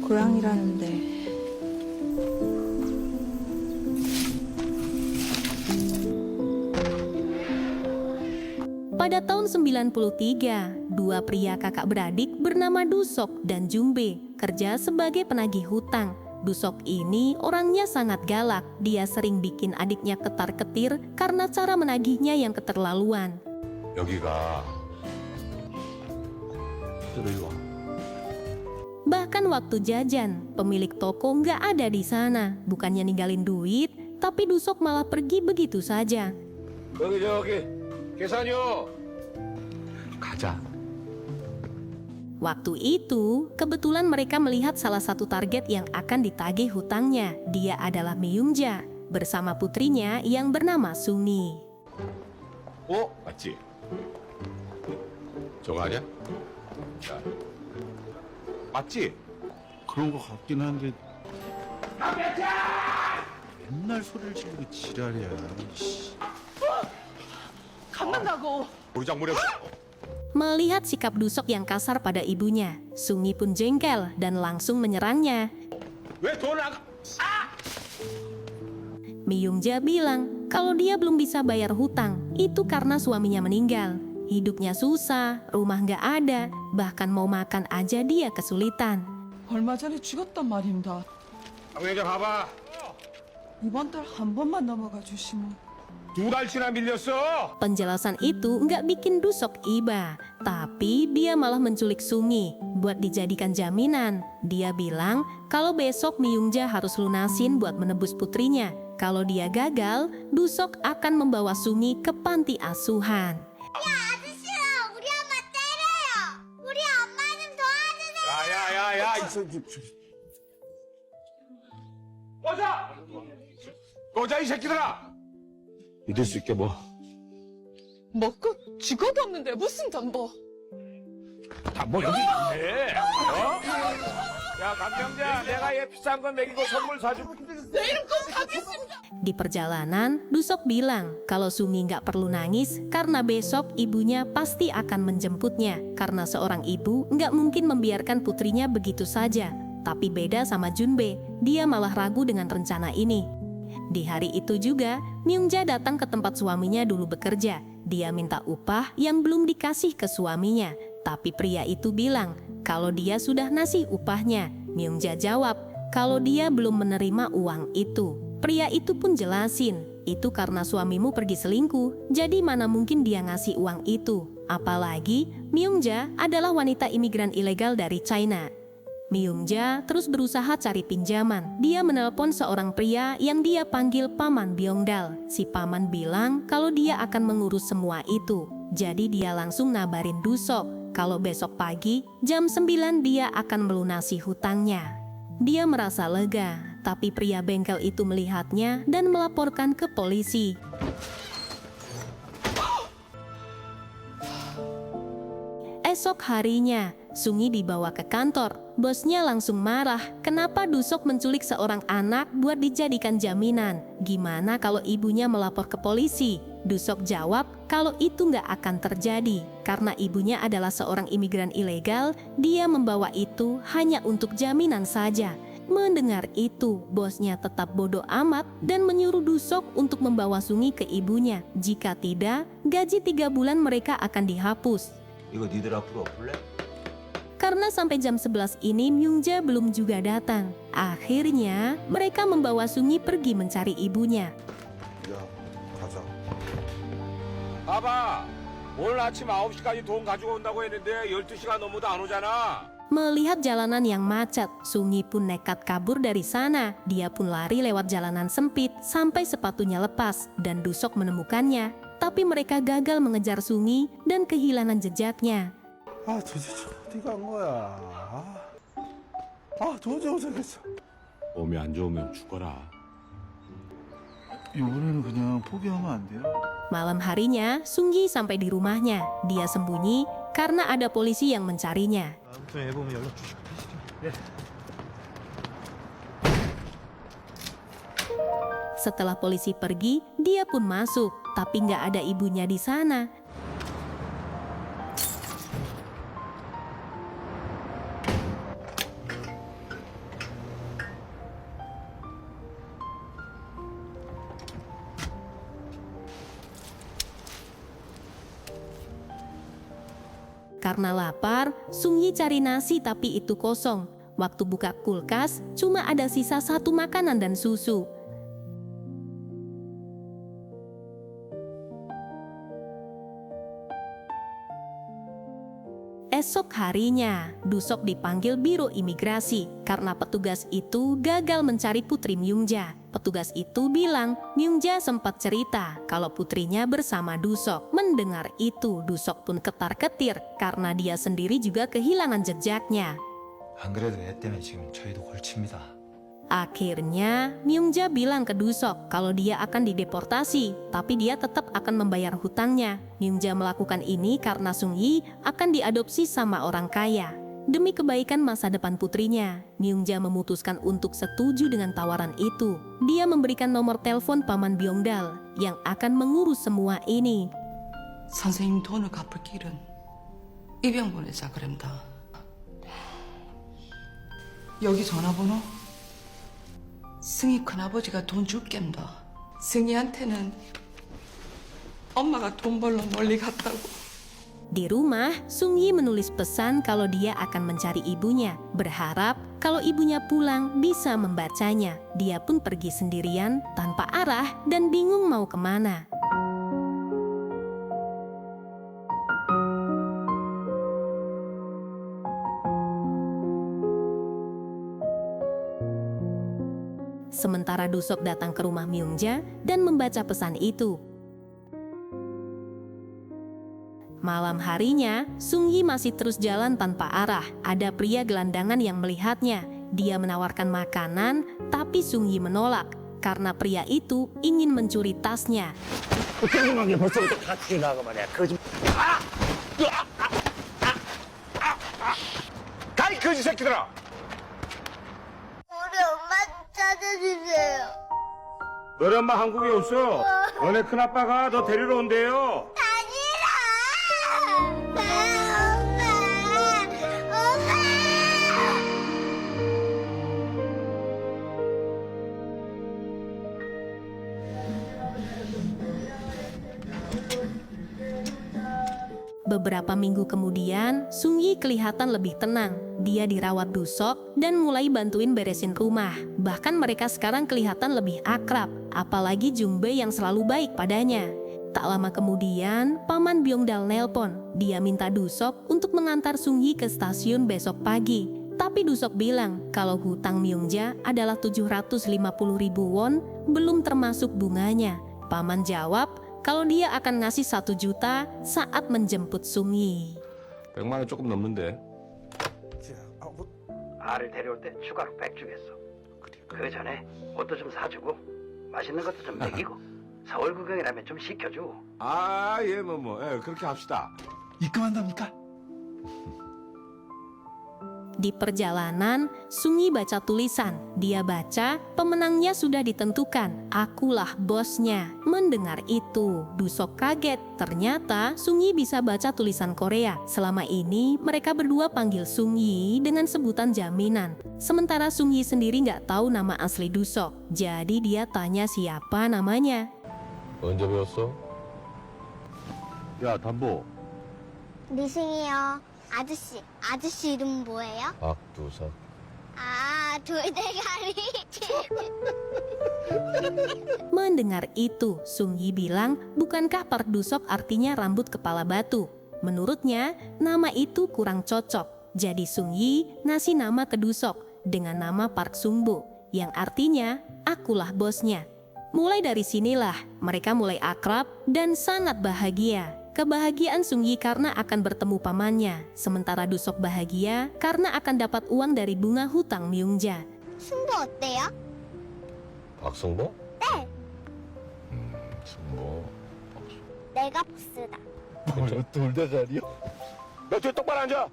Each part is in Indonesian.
고양이라는데. Pada tahun 93, dua pria kakak beradik bernama Dusok dan Jumbe kerja sebagai penagih hutang. Dusok ini orangnya sangat galak. Dia sering bikin adiknya ketar-ketir karena cara menagihnya yang keterlaluan. 여기가 일로 와. Bahkan waktu jajan, pemilik toko nggak ada di sana. Bukannya ninggalin duit, tapi Dusok malah pergi begitu saja. 저기 계산요. 가자. Waktu itu, kebetulan mereka melihat salah satu target yang akan ditagih hutangnya. Dia adalah Myungja bersama putrinya yang bernama Sungi. 맞지? 저거 아니야? 자, 맞지? 그런 거 같긴 한데 맨날 소리를 지르고 지랄이야. 이씨. 우리 장 무려. Melihat sikap Dusok yang kasar pada ibunya, Sungi pun jengkel dan langsung menyerangnya. 왜 돈을 안? Myungja bilang kalau dia belum bisa bayar hutang, itu karena suaminya meninggal. Hidupnya susah, rumah nggak ada, bahkan mau makan aja dia kesulitan. 얼마 전에 죽었단 말입니다. 강회장 봐봐. 이번 달 한 번만 넘어가 주시면. 2달치나 밀렸어. Penjelasan itu nggak bikin Dusok iba, tapi dia malah menculik Sungi buat dijadikan jaminan. Dia bilang kalau besok Myungja harus lunasin buat menebus putrinya. Kalau dia gagal, Dusok akan membawa Sungi ke panti asuhan. 아저씨야, 우리 엄마 때려요. 우리 엄마 좀 도와주세요. 야야야야. 꺼져 이 새끼들아. 믿을 수 있게 뭐. 먹고 죽어도 없는데 무슨 담보? 담보 여기 있네. 어? 야 강병자, 내가 얘 비싼 건 먹이고 선물 사주고. 내일 꼭 가겠습니다. Di perjalanan, Dusok bilang kalau Sungi nggak perlu nangis karena besok ibunya pasti akan menjemputnya. Karena seorang ibu nggak mungkin membiarkan putrinya begitu saja. Tapi beda sama Junbe, dia malah ragu dengan rencana ini. Di hari itu juga, Myungja datang ke tempat suaminya dulu bekerja. Dia minta upah yang belum dikasih ke suaminya. Tapi pria itu bilang kalau dia sudah ngasih upahnya. Myungja jawab kalau dia belum menerima uang itu. Pria itu pun jelasin, itu karena suamimu pergi selingkuh, jadi mana mungkin dia ngasih uang itu. Apalagi, Myungja adalah wanita imigran ilegal dari China. Myungja terus berusaha cari pinjaman. Dia menelpon seorang pria yang dia panggil Paman Byongdal. Si paman bilang kalau dia akan mengurus semua itu. Jadi dia langsung nabarin Dusok kalau besok pagi jam 9 dia akan melunasi hutangnya. Dia merasa lega, tapi pria bengkel itu melihatnya dan melaporkan ke polisi. Esok harinya, Sungi dibawa ke kantor. Bosnya langsung marah, kenapa Dusok menculik seorang anak buat dijadikan jaminan? Gimana kalau ibunya melapor ke polisi? Dusok jawab kalau itu nggak akan terjadi. Karena ibunya adalah seorang imigran ilegal, dia membawa itu hanya untuk jaminan saja. Mendengar itu, bosnya tetap bodoh amat dan menyuruh Dusok untuk membawa Sungi ke ibunya. Jika tidak, gaji 3 bulan mereka akan dihapus. 이거 니들 앞으로 엎을래? Karena sampai jam 11 ini Myungja belum juga datang. Akhirnya, mereka membawa Sungi pergi mencari ibunya. 야, 가자. 봐봐. 오늘 아침 9시까지 돈 가지고 온다고 했는데 12시가 넘어도 안 오잖아. Melihat jalanan yang macet, Sungi pun nekat kabur dari sana. Dia pun lari lewat jalanan sempit sampai sepatunya lepas dan Dusok menemukannya. Tapi mereka gagal mengejar Sungi dan kehilangan jejaknya. 아, 도대체 어디 간 거야? 도저히 못하겠어. 몸이 안 좋으면 죽어라. 이번에는 그냥 포기하면 안 돼요? Malam harinya, Sungi sampai di rumahnya. Dia sembunyi karena ada polisi yang mencarinya. 아무튼 애 보면 연락 주시고 계시죠? 네. Setelah polisi pergi, dia pun masuk, tapi nggak ada ibunya di sana. Karena lapar, Sung Yi cari nasi tapi itu kosong. Waktu buka kulkas, cuma ada sisa satu makanan dan susu. Esok harinya, Dusok dipanggil Biro Imigrasi karena petugas itu gagal mencari Putri Myungja. Petugas itu bilang Myungja sempat cerita kalau putrinya bersama Dusok. Mendengar itu, Dusok pun ketar-ketir karena dia sendiri juga kehilangan jejaknya. 안 그래도 애 때문에 지금 저희도 골칩니다. Akhirnya, Myungja bilang ke Dusok kalau dia akan dideportasi, tapi dia tetap akan membayar hutangnya. Myungja melakukan ini karena Sung Yi akan diadopsi sama orang kaya. Demi kebaikan masa depan putrinya, Myungja memutuskan untuk setuju dengan tawaran itu. Dia memberikan nomor telepon Paman Byongdal yang akan mengurus semua ini. 선생님 돈을 갚을 길은 입양 보내자 그랬다. 여기 전화번호? 승희 큰아버지가 돈 줄겠다. 승희한테는 엄마가 돈 벌러 멀리 갔다고. Di rumah, Sung Yi menulis pesan kalau dia akan mencari ibunya, berharap kalau ibunya pulang bisa membacanya. Dia pun pergi sendirian, tanpa arah dan bingung mau kemana. Sementara Dusok datang ke rumah Myungja dan membaca pesan itu. Malam harinya, Sung Yi masih terus jalan tanpa arah. Ada pria gelandangan yang melihatnya. Dia menawarkan makanan, tapi Sung Yi menolak karena pria itu ingin mencuri tasnya. 가이 거지 새끼들아. 우리 엄마 찾아주세요. 너네 엄마 한국에 없어. 너네 큰아빠가 너 데리러 온대요. 아니라! 엄마! Beberapa minggu kemudian, Sung Yi kelihatan lebih tenang. Dia dirawat Dusok dan mulai bantuin beresin rumah. Bahkan mereka sekarang kelihatan lebih akrab, apalagi Jungbae yang selalu baik padanya. Tak lama kemudian, Paman Byongdal nelpon. Dia minta Dusok untuk mengantar Sung Yi ke stasiun besok pagi. Tapi Dusok bilang kalau hutang Myungja adalah 750.000 won, belum termasuk bunganya. Paman jawab kalau dia akan ngasih 1 juta saat menjemput Sung Yi. 100만 원 조금 넘는데. 아를 데려올 때 추가로 100 주겠어. 그 전에 옷도 좀 사주고 맛있는 것도 좀 먹이고 서울 구경이라면 좀 시켜줘. 아, 예, 예, 그렇게 합시다. 입금한답니까? Di perjalanan, Sung Yi baca tulisan. Dia baca, pemenangnya sudah ditentukan. Akulah bosnya. Mendengar itu, Dusok kaget. Ternyata Sung Yi bisa baca tulisan Korea. Selama ini, mereka berdua panggil Sung Yi dengan sebutan jaminan. Sementara Sung Yi sendiri nggak tahu nama asli Dusok. Jadi dia tanya siapa namanya. 언제 배웠어? 야, 담보. 미승이요. 아저씨 이름 뭐예요? 박두석. 아, 돌대가리. Mendengar itu, Sung Yi bilang, bukankah Park Dusok artinya rambut kepala batu? Menurutnya, nama itu kurang cocok. Jadi Sung Yi ngasih nama ke Dusok dengan nama Park Sungbo, yang artinya, akulah bosnya. Mulai dari sinilah, mereka mulai akrab dan sangat bahagia. Kebahagiaan Sung Yi karena akan bertemu pamannya, sementara Dusok bahagia karena akan dapat uang dari bunga hutang Myungja. 승부 어때요? 박승보? 네. 승보. 내가 보스다. 뭐야, 돌대가리요? 너 뒤에 똑바로 앉아.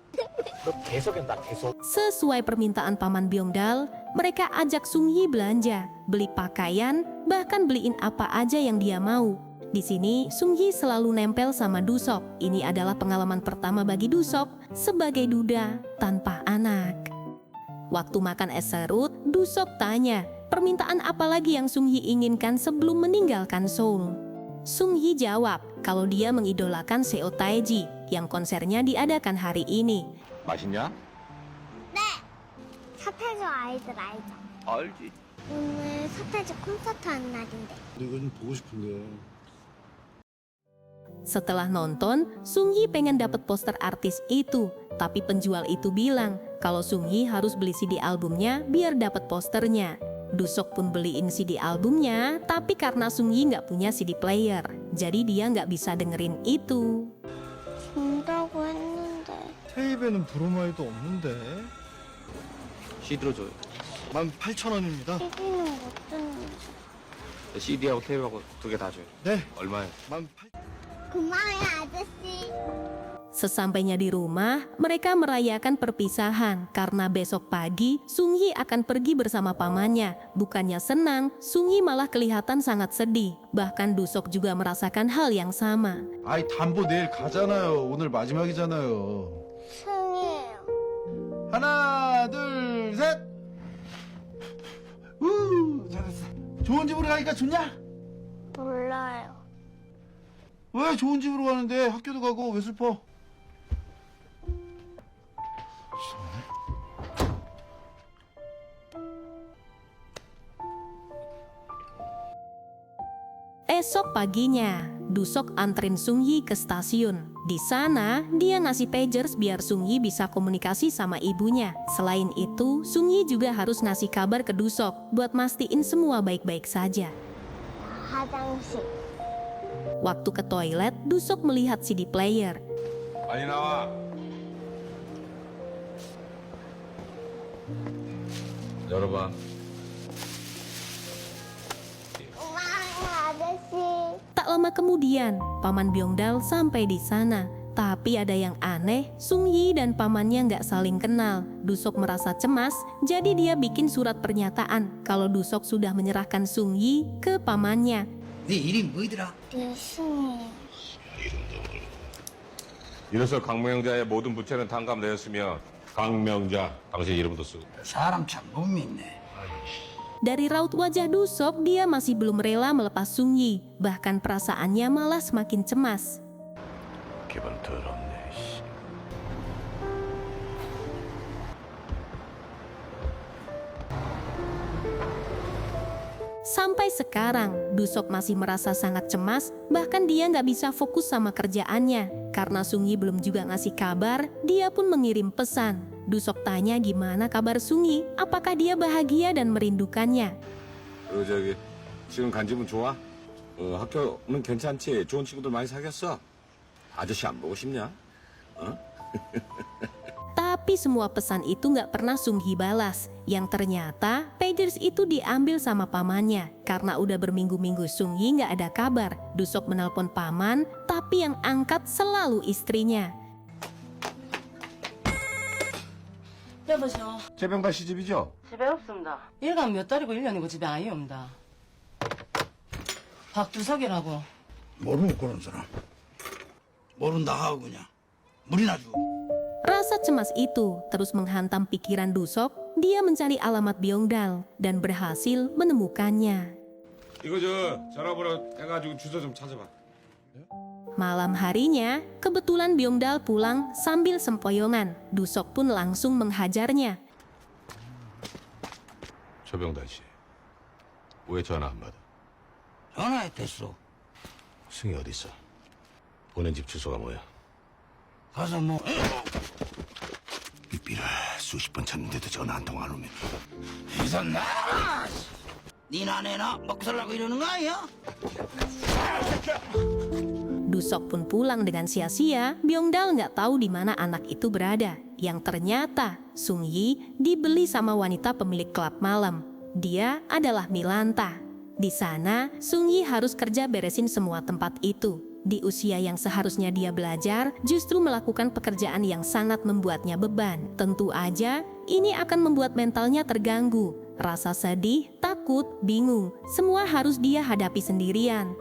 Sesuai permintaan Paman Byongdal, mereka ajak Sung Yi belanja, beli pakaian, bahkan beliin apa aja yang dia mau. Di sini, Sung Yi selalu nempel sama Dusok. Ini adalah pengalaman pertama bagi Dusok sebagai duda tanpa anak. Waktu makan es serut, Dusok tanya, permintaan apa lagi yang Sung Yi inginkan sebelum meninggalkan Seoul? Sung Yi jawab kalau dia mengidolakan Seo Taiji, yang konsernya diadakan hari ini. 맛있냐? 네. 서태지 아이들 알죠? 알지. 오늘 서태지 콘서트 하는 날인데. 이거 좀 보고 싶은데. Setelah nonton, Sung Yi pengen dapat poster artis itu, tapi penjual itu bilang kalau Sung Yi harus beli CD albumnya biar dapat posternya. Dusok pun beliin CD albumnya, tapi karena Sung Yi nggak punya CD player, jadi dia nggak bisa dengerin itu. 준다고 했는데. 테이프에는 브로마이드 없는데. CD로 줘요. 18,000원입니다. TV는 못 듣는데. CD하고 테이프하고 두 개 다 줘요. 네. 얼마예요? 18,000원. 고마워요, 아저씨. Sesampainya di rumah, mereka merayakan perpisahan karena besok pagi Sung Yi akan pergi bersama pamannya. Bukannya senang, Sung Yi malah kelihatan sangat sedih. Bahkan Dusok juga merasakan hal yang sama. 아이 담보 내일 가잖아요. 오늘 마지막이잖아요. 승이에요. 하나, 둘, 셋. 우, 잘했어. 좋은 집으로 가니까 좋냐? 몰라요. 왜 좋은 집으로 가는데 학교도 가고 왜 슬퍼? Esok paginya, Dusok anterin Sung Yi ke stasiun. Di sana, dia ngasih pagers biar Sung Yi bisa komunikasi sama ibunya. Selain itu, Sung Yi juga harus ngasih kabar ke Dusok buat mastiin semua baik-baik saja. 화장실. Waktu ke toilet, Dusok melihat CD player. 많이 나와. 열어봐. 고마워요, 아저씨. Tak lama kemudian, Paman Byongdal sampai di sana. Tapi ada yang aneh, Sung Yi dan pamannya nggak saling kenal. Dusok merasa cemas, jadi dia bikin surat pernyataan kalau Dusok sudah menyerahkan Sung Yi ke pamannya. 네 이름이 뭐더라? 미신이에요. 이로써 강명자의 모든 부채는 탕감되었으며 강명자 당신 이름도 쓰고. 사람 참 못 믿네. Dari raut wajah Dusok, dia masih belum rela melepas Sung Yi. Bahkan perasaannya malah semakin cemas. 기분 더럽네. Sampai sekarang, Dusok masih merasa sangat cemas, bahkan dia nggak bisa fokus sama kerjaannya. Karena Sung Yi belum juga ngasih kabar, dia pun mengirim pesan. Dusok tanya gimana kabar Sung Yi, apakah dia bahagia dan merindukannya. 저기 지금 간집은 좋아? 학교는 괜찮지? 좋은 친구들 많이 사귀었어? 아저씨 안 보고 싶냐? Tapi semua pesan itu nggak pernah Sung Yi balas. Yang ternyata, pagers itu diambil sama pamannya. Karena udah berminggu-minggu Sung Yi nggak ada kabar. Dusok menelpon paman, tapi yang angkat selalu istrinya. 여보세요. 재병가 시집이죠? 집에 없습니다. 일감 몇 달이고 1년이고 집에 아예 없다. 박주석이라고. 모르고 그런 사람. 모른다 하고 그냥 물이나 주고. Rasa cemas itu terus menghantam pikiran Dusok. Dia mencari alamat Byongdal dan berhasil menemukannya. 이거 전화번호 해가지고 주소 좀 찾아봐. Malam harinya, kebetulan Byongdal pulang sambil sempoyongan. Dusok pun langsung menghajarnya. 조병달 씨, 왜 전화 안 받아? 전화했댔어. 승희 어디 있어? 보낸 집 주소가 뭐야? 가서 뭐 삐삐를 수십 번 쳤는데도 전화 한 통 안 오면 이선 나가! 니나 내나 먹고 살라고 이러는 거 아니야? Dusok pun pulang dengan sia-sia. Byongdal nggak tahu di mana anak itu berada. Yang ternyata Sung Yi dibeli sama wanita pemilik klub malam. Dia adalah Milanta. Di sana, Sung Yi harus kerja beresin semua tempat itu. Di usia yang seharusnya dia belajar, justru melakukan pekerjaan yang sangat membuatnya beban. Tentu aja, ini akan membuat mentalnya terganggu. Rasa sedih, takut, bingung, semua harus dia hadapi sendirian.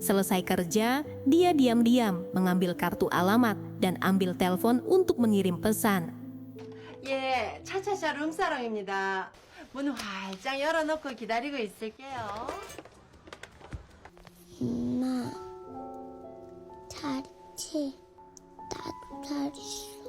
Selesai kerja, dia diam-diam mengambil kartu alamat dan ambil telepon untuk mengirim pesan. 예, 차차차 룸사랑입니다. 문 활짝 열어놓고 기다리고 있을게요. 엄마, 잘 있지? 나도 잘 있어.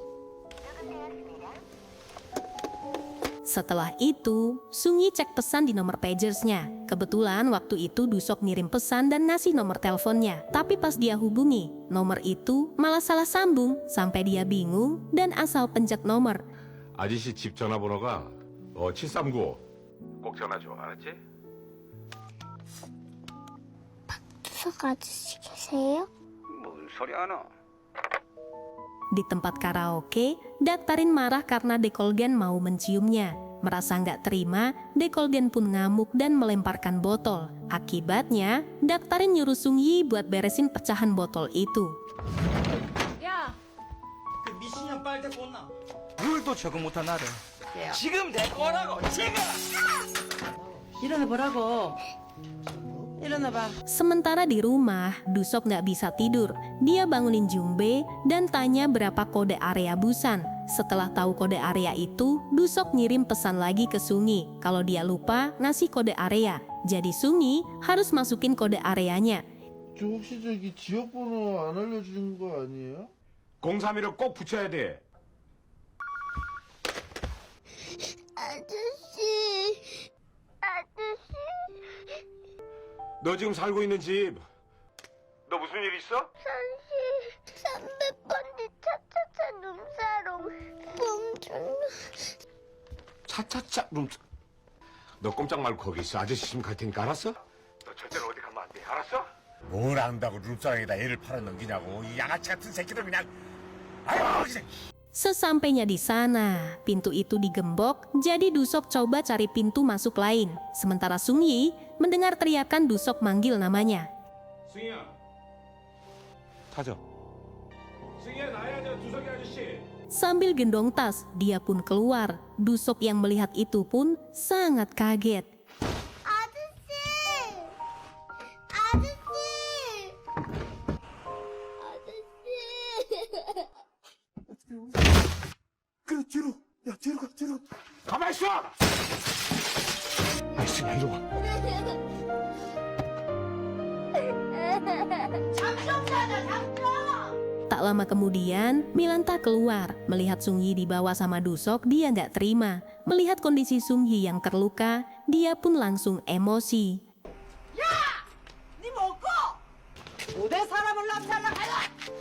Setelah itu, Sungyi cek pesan di nomor pagersnya. Kebetulan waktu itu Dusok ngirim pesan dan ngasih nomor teleponnya. Tapi pas dia hubungi, nomor itu malah salah sambung sampai dia bingung dan asal pencet nomor. 아저씨 집 전화번호가 739. 꼭 전화 줘, 알았지? 수석 아저씨 계세요? 뭔 소리 하나? Di tempat karaoke, Daktarin marah karena Dekolgen mau menciumnya. Merasa nggak terima, Dekolgen pun ngamuk dan melemparkan botol. Akibatnya, Daktarin nyuruh Sungyi buat beresin pecahan botol itu. 야, 그 미신년 빨대 꽂나? 룰도 적응 못한 나를 지금 내 거라고 지금! 일어나 보라고. 일어나봐. Sementara di rumah, Dusok nggak bisa tidur. Dia bangunin Jungbe dan tanya berapa kode area Busan. Setelah tahu kode area itu, Dusok ngirim pesan lagi ke Sungyi. Kalau dia lupa, ngasih kode area. Jadi Sungyi harus masukin kode areanya. 저 혹시 저기 지역번호 안 알려주는 거 아니에요? 031을 꼭 붙여야 돼. 아저씨, 아저씨. 너 지금 살고 있는 집. 너 무슨 일 있어? 300번지 차차차 룸사롱 멈춘. 차차차 룸. 너 꼼짝 말고 거기 있어. 아저씨 지금 갈 테니까 알았어? 너 절대로 어디 가면 안 돼. 알았어? 뭘 안다고 룸사랑에다 애를 팔아넘기냐고 이 양아치 같은 새끼들 그냥 아이고 그냥. Sesampainya di sana, pintu itu digembok, jadi Dusok coba cari pintu masuk lain. Sementara Sungyi mendengar teriakan Dusok manggil namanya. 승희야. 타죠. 승희야 나야 저 두석이 아저씨. Sambil gendong tas, dia pun keluar. Dusok yang melihat itu pun sangat kaget. 아저씨, 아저씨, 아저씨. 그래 뒤로 야 뒤로 가 뒤로. 가만 있어. 아이 승희야 이리 와. Tak lama kemudian, Milanta keluar. Melihat Sungyi dibawa sama Dusok, dia nggak terima. Melihat kondisi Sungyi yang terluka, dia pun langsung emosi. 니 먹고 오대 사람을 납치하려 가라.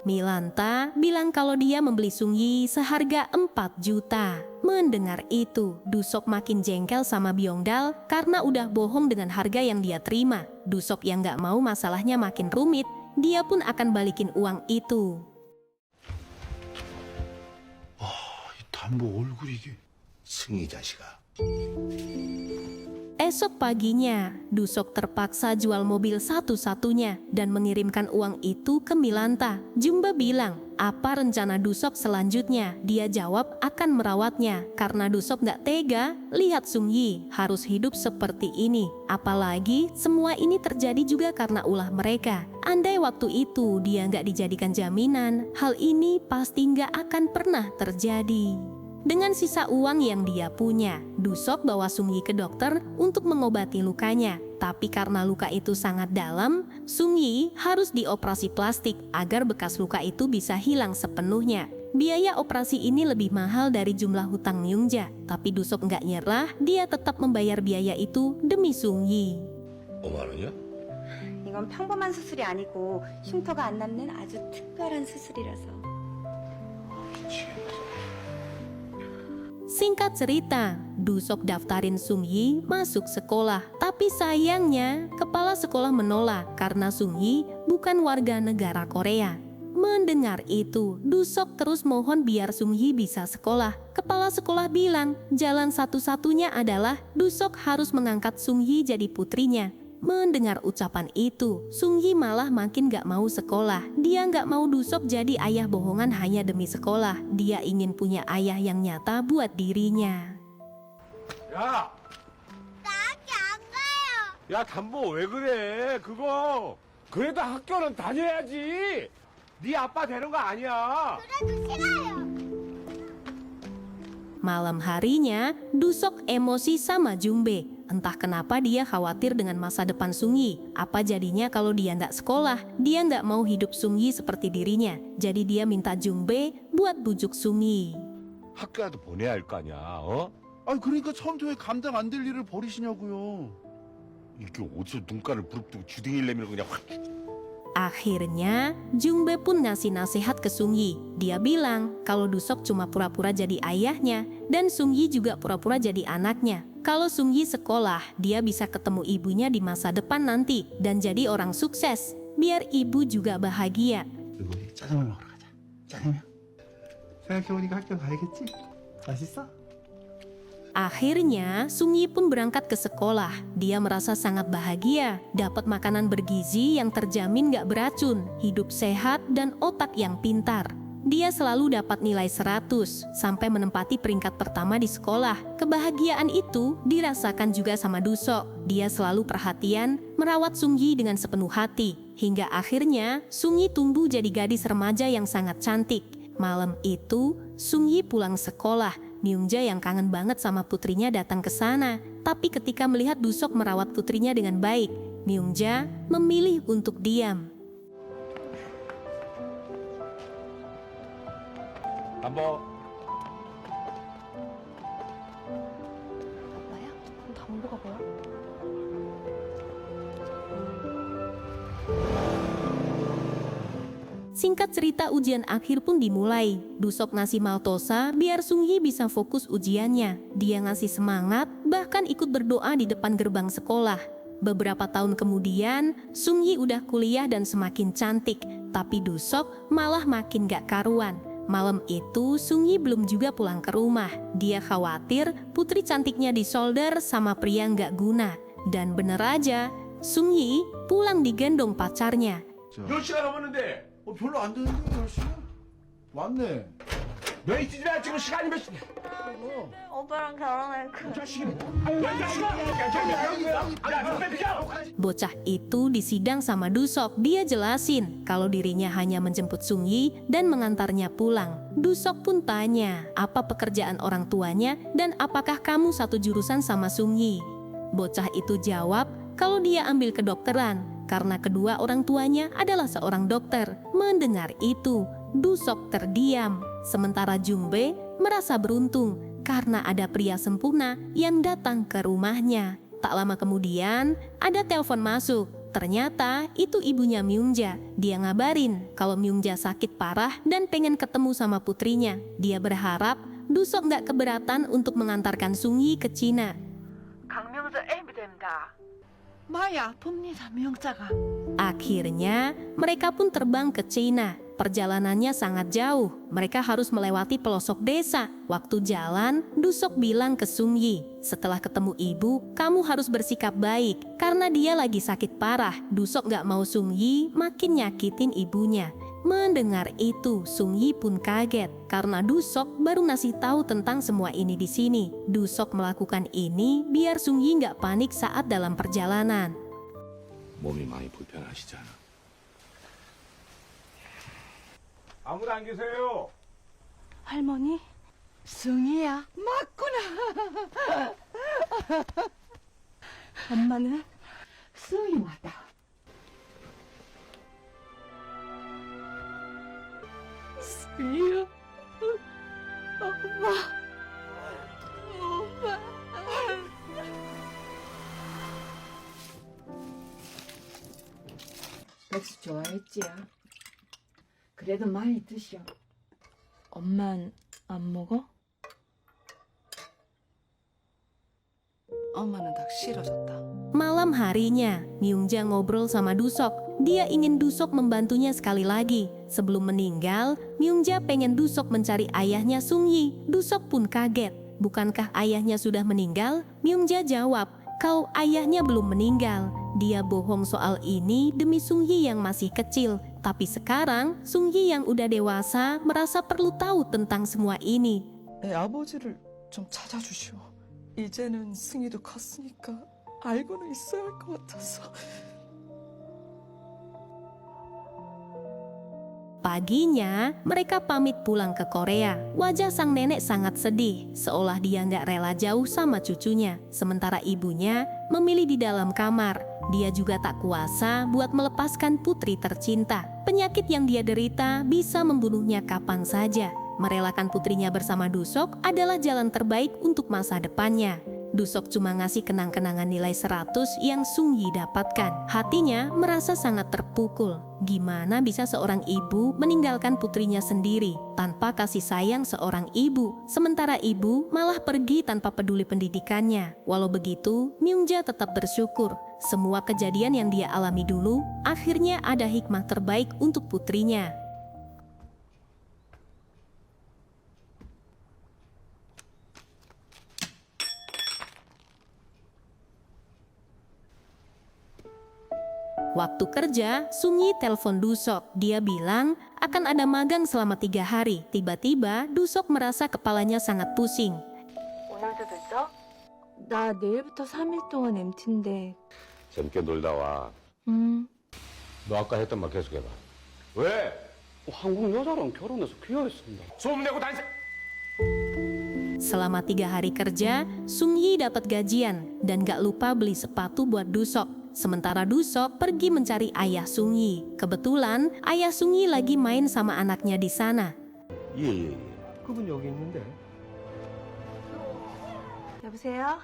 Milanta bilang kalau dia membeli Sungyi seharga 4 juta. Mendengar itu, Dusok makin jengkel sama Byongdal karena udah bohong dengan harga yang dia terima. Dusok yang nggak mau masalahnya makin rumit, dia pun akan balikin uang itu. 이 담보 얼굴이 이게 승희 자식아. Esok paginya, Dusok terpaksa jual mobil satu-satunya dan mengirimkan uang itu ke Milanta. Jumba bilang, apa rencana Dusok selanjutnya? Dia jawab akan merawatnya karena Dusok nggak tega lihat Sungyi harus hidup seperti ini. Apalagi semua ini terjadi juga karena ulah mereka. Andai waktu itu dia nggak dijadikan jaminan, hal ini pasti nggak akan pernah terjadi. Dengan sisa uang yang dia punya, Dusok bawa Sungyi ke dokter untuk mengobati lukanya. Tapi karena luka itu sangat dalam, Sungyi harus dioperasi plastik agar bekas luka itu bisa hilang sepenuhnya. Biaya operasi ini lebih mahal dari jumlah hutang Myungja. Tapi Dusok nggak nyerah, dia tetap membayar biaya itu demi Sungyi. 5만 원이야? 이건 평범한 수술이 아니고 흉터가 안 남는 아주 특별한 수술이라서. Singkat cerita, Dusok daftarin Sungyi masuk sekolah. Tapi sayangnya, kepala sekolah menolak karena Sungyi bukan warga negara Korea. Mendengar itu, Dusok terus mohon biar Sungyi bisa sekolah. Kepala sekolah bilang, jalan satu-satunya adalah Dusok harus mengangkat Sungyi jadi putrinya. Mendengar ucapan itu, Sungyi malah makin gak mau sekolah. Dia gak mau Dusok jadi ayah bohongan hanya demi sekolah. Dia ingin punya ayah yang nyata buat dirinya. 야, 나 학교 안 가요. 야 담보 왜 그래? 그거 그래도 학교는 다녀야지. 네 아빠 되는 거 아니야. 그래도 싫어요. Malam harinya, Dusok emosi sama Jungbe. Entah kenapa dia khawatir dengan masa depan Sungyi. Apa jadinya kalau dia ndak sekolah? Dia ndak mau hidup Sungyi seperti dirinya. Jadi dia minta Jungbe buat bujuk Sungyi. 학교라도 보내야 할 거 아니야, 어? 아 그러니까 처음부터 왜 감당 안 될 일을 버리시냐고요. 이게 어디서 눈가를 부릅뜨고 주둥이를 내밀고 그냥 확. Akhirnya, Jungbe pun ngasih nasihat ke Sungyi. Dia bilang kalau Dusok cuma pura-pura jadi ayahnya dan Sungyi juga pura-pura jadi anaknya. Kalau Sungyi sekolah, dia bisa ketemu ibunya di masa depan nanti dan jadi orang sukses. Biar ibu juga bahagia. 그리고 우리 짜장면 먹으러 가자. 짜장면. 생각해보니까 학교 가야겠지? 맛있어? Akhirnya, Sungyi pun berangkat ke sekolah. Dia merasa sangat bahagia, dapat makanan bergizi yang terjamin gak beracun, hidup sehat, dan otak yang pintar. Dia selalu dapat nilai 100, sampai menempati peringkat pertama di sekolah. Kebahagiaan itu dirasakan juga sama Dusok. Dia selalu perhatian, merawat Sungyi dengan sepenuh hati. Hingga akhirnya, Sungyi tumbuh jadi gadis remaja yang sangat cantik. Malam itu, Sungyi pulang sekolah. Myungja yang kangen banget sama putrinya datang ke sana. Tapi ketika melihat Dusok merawat putrinya dengan baik, Myungja memilih untuk diam. 한번 당부가 뭐야? Singkat cerita, ujian akhir pun dimulai. Dusok ngasih maltosa biar Sungyi bisa fokus ujiannya. Dia ngasih semangat, bahkan ikut berdoa di depan gerbang sekolah. Beberapa tahun kemudian, Sungyi udah kuliah dan semakin cantik. Tapi Dusok malah makin gak karuan. Malam itu, Sungyi belum juga pulang ke rumah. Dia khawatir putri cantiknya disolder sama pria gak guna. Dan bener aja, Sungyi pulang digendong pacarnya. 10시가 넘었는데 별로 안 되는데 10시? 맞네. 너 있지 마. 지금 시간이 몇 시? 오빠랑 결혼할 거야. Bocah itu disidang sama Dusok. Dia jelasin kalau dirinya hanya menjemput Sungyi dan mengantarnya pulang. Dusok pun tanya apa pekerjaan orang tuanya dan apakah kamu satu jurusan sama Sungyi. Bocah itu jawab kalau dia ambil kedokteran karena kedua orang tuanya adalah seorang dokter. Mendengar itu, Dusok terdiam. Sementara Jungbe merasa beruntung karena ada pria sempurna yang datang ke rumahnya. Tak lama kemudian, ada telepon masuk. Ternyata itu ibunya Myungja. Dia ngabarin kalau Myungja sakit parah dan pengen ketemu sama putrinya. Dia berharap Dusok gak keberatan untuk mengantarkan Sungyi ke Cina. 강명자 애미 됩니다. 많이 아픕니다, 명자가. Akhirnya, mereka pun terbang ke Cina. Perjalanannya sangat jauh. Mereka harus melewati pelosok desa. Waktu jalan, Dusok bilang ke Sungyi, setelah ketemu ibu, kamu harus bersikap baik. Karena dia lagi sakit parah. Dusok gak mau Sungyi makin nyakitin ibunya. Mendengar itu, Sungyi pun kaget. Karena Dusok baru ngasih tahu tentang semua ini di sini. Dusok melakukan ini biar Sungyi gak panik saat dalam perjalanan. 몸이 많이 불편하시잖아. 아무도 안 계세요. 할머니? 승희야. 맞구나. 엄마는? 승희 맞다. 승희야, 엄마. 백수 좋아했지야. 그래도 많이 드셔. 엄만 안 먹어? 엄마는 닭 싫어졌다. Malam harinya, Myungja ngobrol sama Dusok. Dia ingin Dusok membantunya sekali lagi. Sebelum meninggal, Myungja pengen Dusok mencari ayahnya Sungyi. Dusok pun kaget. Bukankah ayahnya sudah meninggal? Myungja jawab, kalau ayahnya belum meninggal. Dia bohong soal ini demi Sungyi yang masih kecil. Tapi sekarang, Sungyi yang udah dewasa merasa perlu tahu tentang semua ini. 내 아버지를 좀 찾아주시오. 이제는 승희도 컸으니까 알고는 있어야 할 것 같아서. Paginya, mereka pamit pulang ke Korea. Wajah sang nenek sangat sedih, seolah dia nggak rela jauh sama cucunya. Sementara ibunya memilih di dalam kamar. Dia juga tak kuasa buat melepaskan putri tercinta. Penyakit yang dia derita bisa membunuhnya kapan saja. Merelakan putrinya bersama Dusok adalah jalan terbaik untuk masa depannya. Dusok cuma ngasih kenang-kenangan nilai 100 yang Sung Yi dapatkan. Hatinya merasa sangat terpukul. Gimana bisa seorang ibu meninggalkan putrinya sendiri tanpa kasih sayang seorang ibu? Sementara ibu malah pergi tanpa peduli pendidikannya. Walau begitu, Myungja tetap bersyukur. Semua kejadian yang dia alami dulu, akhirnya ada hikmah terbaik untuk putrinya. Waktu kerja, Sung Yi telepon Dusok. Dia bilang akan ada magang selama 3 hari. Tiba-tiba, Dusok merasa kepalanya sangat pusing. 오늘도 늦어? 나 내일부터 3일 동안 MT인데. 재밌게 놀다 와. 너 아까 했던 말 계속해봐. 왜? 한국 여자랑 결혼해서 귀화했습니다. 소문내고 다니세. Selama 3 hari kerja, Sung Yi dapat gajian dan gak lupa beli sepatu buat Dusok. Sementara Dusok pergi mencari ayah Sung Yi. Kebetulan ayah Sung Yi lagi main sama anaknya di sana. 예. 그분 여기 있는데. 여보세요?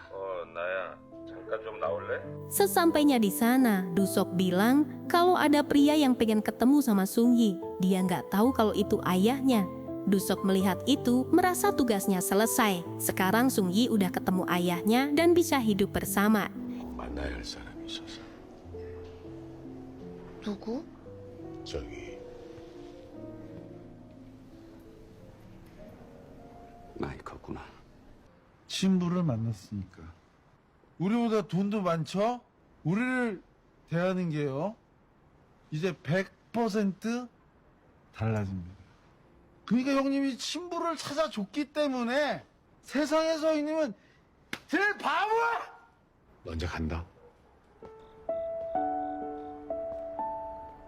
나야. 잠깐 좀 나올래? Sesampainya di sana, Dusok bilang kalau ada pria yang pengen ketemu sama Sung Yi. Dia nggak tahu kalau itu ayahnya. Dusok melihat itu, merasa tugasnya selesai. Sekarang Sung Yi udah ketemu ayahnya dan bisa hidup bersama. 만나야 할 사람이 있어서. 누구? 저기. 많이 컸구나. 친부를 만났으니까. 우리보다 돈도 많죠? 우리를 대하는 게요. 이제 100% 달라집니다. 그러니까 형님이 친부를 찾아줬기 때문에 세상에서 형님은 제일 바보야! 먼저 간다.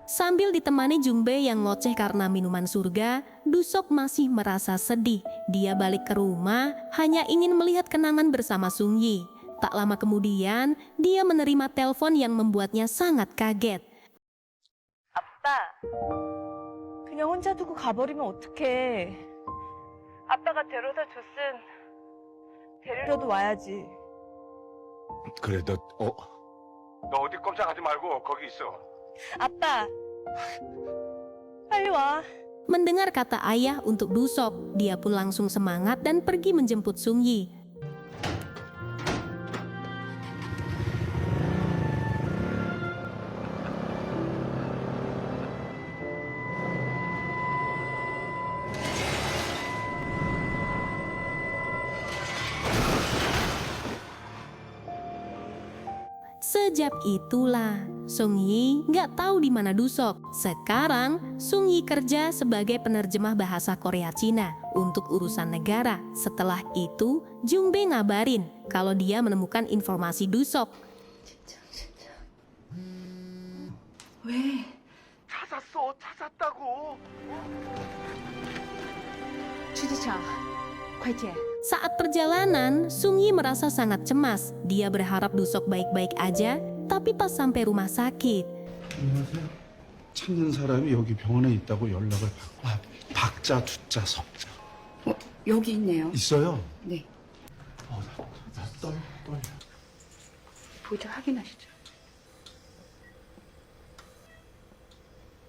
Sambil ditemani Jungbae yang ngoceh karena minuman surga, Dusok masih merasa sedih. Dia balik ke rumah hanya ingin melihat kenangan bersama Sung Yi. Tak lama kemudian, dia menerima telepon yang membuatnya sangat kaget. 아빠, 그냥 혼자 두고 가버리면 어떡해. 아빠가 데려다 줬음. 데리러도 와야지. 그래, 너 어디 꼼짝하지 말고 거기 있어. 아빠, 빨리 와. Mendengar kata ayah untuk Dusok, dia pun langsung semangat dan pergi menjemput Sung Yi. Sejak itulah, Sung Yi nggak tahu di mana Dusok. Sekarang, Sung Yi kerja sebagai penerjemah bahasa Korea Cina untuk urusan negara. Setelah itu, Jungbae ngabarin kalau dia menemukan informasi Dusok. 왜? 찾았다고. 주지차, 화이팅. Saat perjalanan, Sung Yi merasa sangat cemas. Dia berharap Dusok baik-baik aja, tapi pas sampai rumah sakit. 안녕하세요. 찾는 사람이 여기 병원에 있다고 연락을 받고 박자, 두자, 석자. 여기 있네요. 있어요? 네. 나 떨려. 보자 확인하시죠.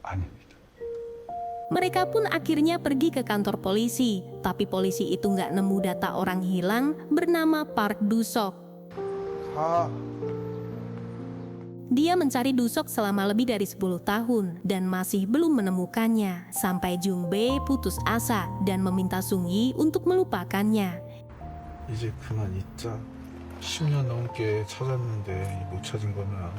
아닙니다. Mereka pun akhirnya pergi ke kantor polisi, tapi polisi itu nggak nemu data orang hilang bernama Park Dusok. Dia mencari Dusok selama lebih dari 10 tahun dan masih belum menemukannya, sampai Jungbae putus asa dan meminta Sung Yi untuk melupakannya. 이제 그만 잊자. 10년 넘게 찾았는데 못 찾은 거면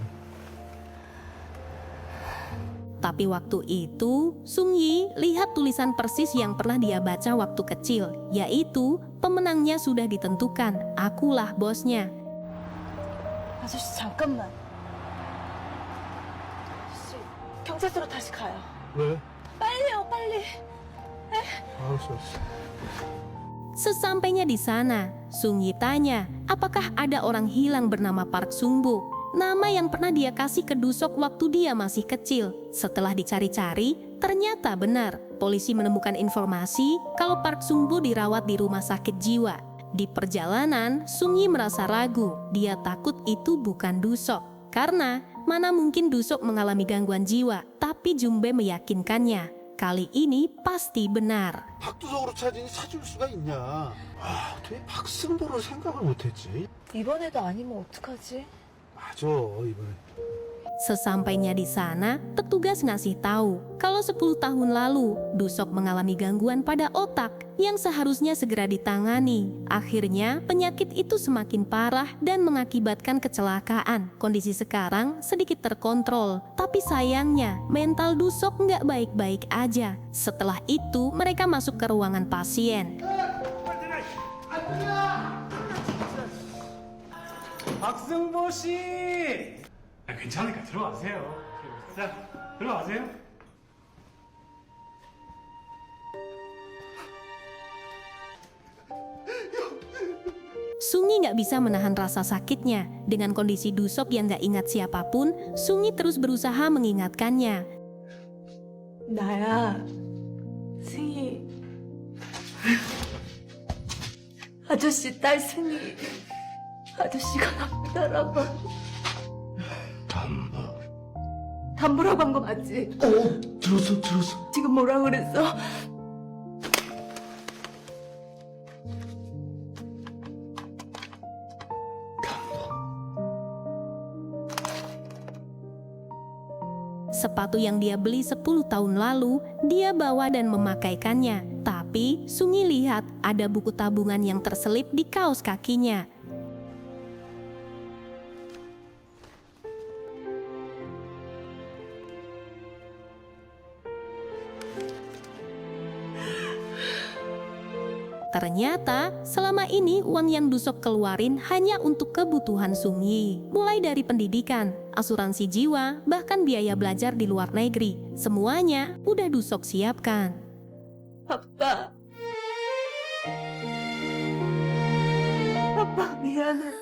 Tapi waktu itu, Sung Yi lihat tulisan persis yang pernah dia baca waktu kecil, yaitu pemenangnya sudah ditentukan, akulah bosnya. 아저씨 잠깐만. 아저씨 경찰서로 다시 가요. 왜? 빨리요, 빨리. 알았어. Sesampainya di sana, Sung Yi tanya apakah ada orang hilang bernama Park Sung Bu, nama yang pernah dia kasih ke Dusok waktu dia masih kecil. Setelah dicari-cari, ternyata benar. Polisi menemukan informasi kalau Park Sung Bu dirawat di rumah sakit jiwa. Di perjalanan, Sung Yi merasa ragu. Dia takut itu bukan Dusok. Karena mana mungkin Dusok mengalami gangguan jiwa, tapi Jumbe meyakinkannya. Kali ini pasti benar. 박두석으로 찾으니 찾을 수가 있냐? 아, 어떻게 박승보를 생각을 못했지? 이번에도 아니면 어떡하지? 맞아, 이번에. Sesampainya di sana, petugas ngasih tahu kalau 10 tahun lalu Dusok mengalami gangguan pada otak yang seharusnya segera ditangani. Akhirnya, penyakit itu semakin parah dan mengakibatkan kecelakaan. Kondisi sekarang sedikit terkontrol, tapi sayangnya mental Dusok nggak baik-baik aja. Setelah itu, mereka masuk ke ruangan pasien. 박승보 씨! 괜찮으니까 들어가세요. 자, 들어가세요. Sungi nggak bisa menahan rasa sakitnya. Dengan kondisi Dusok yang nggak ingat siapapun, Sungi terus berusaha mengingatkannya. 나야, 승희. 아저씨 딸 승희. 아저씨가 나쁘더라고. 담보라고 한 거 맞지? 들었어. 지금 뭐라 그랬어? Sepatu yang dia beli 10 tahun lalu, dia bawa dan memakaikannya. Tapi Sungi lihat ada buku tabungan yang terselip di kaos kakinya. Ternyata selama ini uang yang Dusok keluarin hanya untuk kebutuhan Sung Yi. Mulai dari pendidikan, asuransi jiwa, bahkan biaya belajar di luar negeri. Semuanya udah Dusok siapkan. 아빠. 아빠 미안해.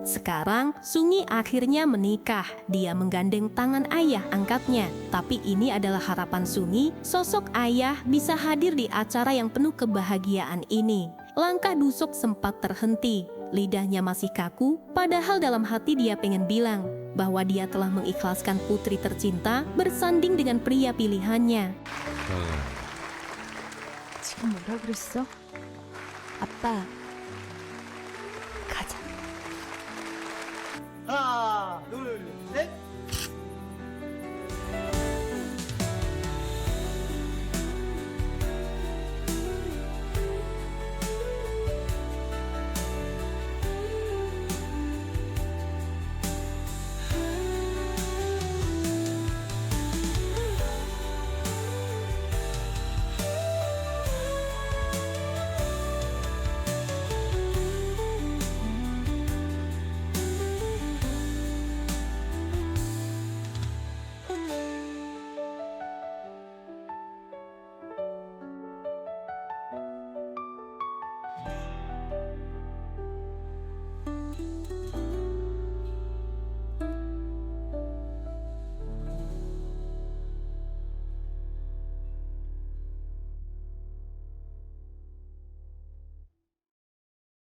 Sekarang, Sungi akhirnya menikah. Dia menggandeng tangan ayah angkatnya. Tapi ini adalah harapan Sungi, sosok ayah bisa hadir di acara yang penuh kebahagiaan ini. Langkah Dusok sempat terhenti. Lidahnya masih kaku, padahal dalam hati dia pengen bilang bahwa dia telah mengikhlaskan putri tercinta bersanding dengan pria pilihannya. 지금 뭐라 그랬어? 아빠.